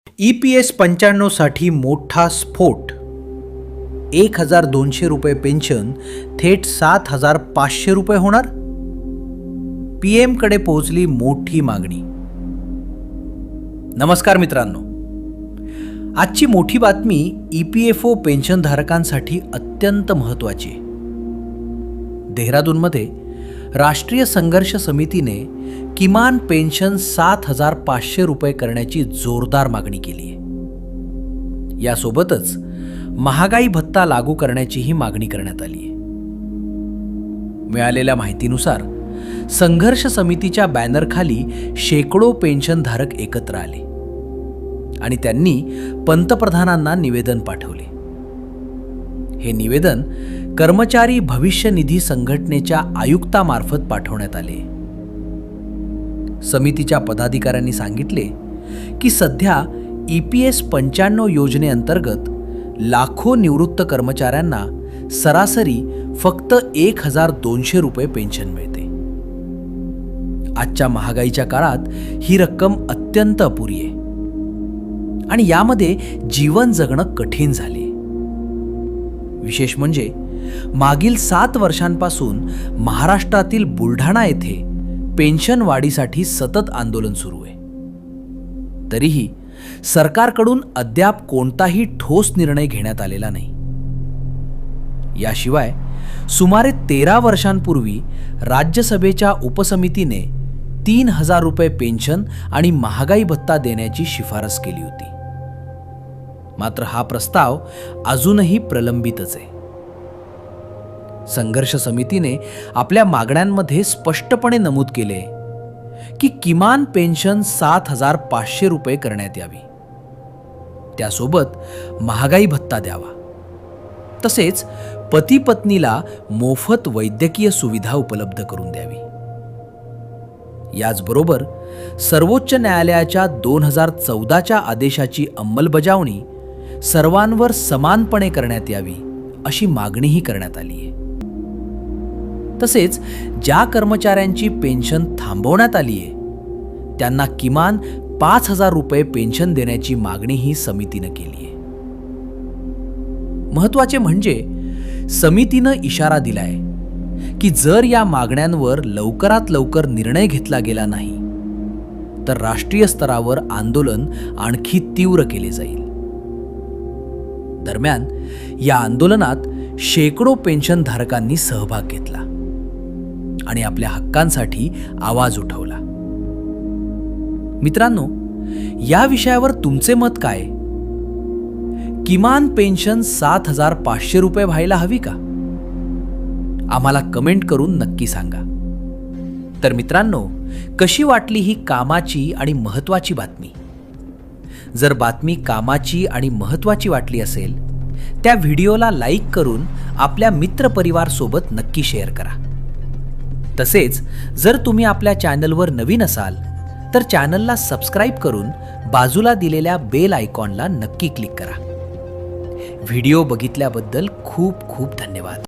EPS 95 साठी मोठा स्फोट. 1,200 रुपये पेन्शन थेट 7,500 रुपये होणार. PM कडे पोहोचली मोठी मागणी. नमस्कार मित्रांनो, आजची मोठी बातमी EPFO पेन्शनधारकांसाठी अत्यंत महत्त्वाची आहे. देहरादूनमध्ये राष्ट्रीय संघर्ष समितीने किमान पेन्शन 7,500 रुपये करण्याची जोरदार मागणी केली आहे. यासोबतच महागाई भत्ता लागू करण्याचीही मागणी करण्यात आली आहे. मिळालेल्या माहितीनुसार संघर्ष समितीच्या बॅनरखाली शेकडो पेन्शनधारक एकत्र आले आणि त्यांनी पंतप्रधानांना निवेदन पाठवले. हे निवेदन कर्मचारी भविष्य निधी संघटनेच्या आयुक्तामार्फत पाठवण्यात आले. समितीच्या पदाधिकाऱ्यांनी सांगितले की सध्या EPS 95 योजनेअंतर्गत लाखो निवृत्त कर्मचाऱ्यांना सरासरी फक्त 1,200 रुपये पेन्शन मिळते. आजच्या महागाईच्या काळात ही रक्कम अत्यंत अपुरी आहे आणि यामध्ये जीवन जगणं कठीण झाले. विशेष म्हणजे मागील 7 वर्षांपासून महाराष्ट्रातील बुलढाणा येथे पेन्शन वाढीसाठी सतत आंदोलन सुरू आहे. तरीही सरकारकडून अद्याप कोणताही ठोस निर्णय घेण्यात आलेला नाही. याशिवाय सुमारे 13 वर्षांपूर्वी राज्यसभेच्या उपसमितीने 3,000 रुपये पेन्शन आणि महागाई भत्ता देण्याची शिफारस केली होती. मात्र हा प्रस्ताव अजूनही प्रलंबितच आहे. संघर्ष समितीने आपल्या मागण्यांमध्ये स्पष्टपणे नमूद केले की किमान पेन्शन 7,500 रुपये करण्यात यावी. त्यासोबत महागाई भत्ता द्यावा. तसेच पती पत्नीला मोफत वैद्यकीय सुविधा उपलब्ध करून द्यावी. याचबरोबर सर्वोच्च न्यायालयाच्या 2014च्या आदेशाची अंमलबजावणी सर्वांवर समानपणे करण्यात यावी अशी मागणीही करण्यात आली आहे. तसेच ज्या कर्मचाऱ्यांची पेन्शन थांबवण्यात आली आहे त्यांना किमान 5,000 रुपये पेन्शन देण्याची मागणीही समितीनं केली आहे. महत्त्वाचे म्हणजे समितीनं इशारा दिलाय की जर या मागण्यांवर लवकरात लवकर निर्णय घेतला गेला नाही तर राष्ट्रीय स्तरावर आंदोलन आणखी तीव्र केले जाईल. दरम्यान या आंदोलनात शेकडो पेन्शनधारकांनी सहभाग घेतला आणि आपल्या हक्कांसाठी आवाज उठवला. मित्रांनो, या विषयावर तुमचे मत काय? किमान पेन्शन 7,500 रुपये व्हायला हवी का? आम्हाला कमेंट करून नक्की सांगा. तर मित्रांनो, कशी वाटली ही कामाची आणि महत्त्वाची बातमी? जर बातमी कामाची आणि महत्त्वाची वाटली असेल त्या व्हिडिओला लाईक करून आपल्या मित्रपरिवारासोबत नक्की शेअर करा. तसेच जर तुम्ही आपल्या चॅनलवर नवीन असाल तर चॅनलला सबस्क्राईब करून बाजूला दिलेल्या बेल आयकॉनला नक्की क्लिक करा. व्हिडिओ बघितल्याबद्दल खूप खूप धन्यवाद.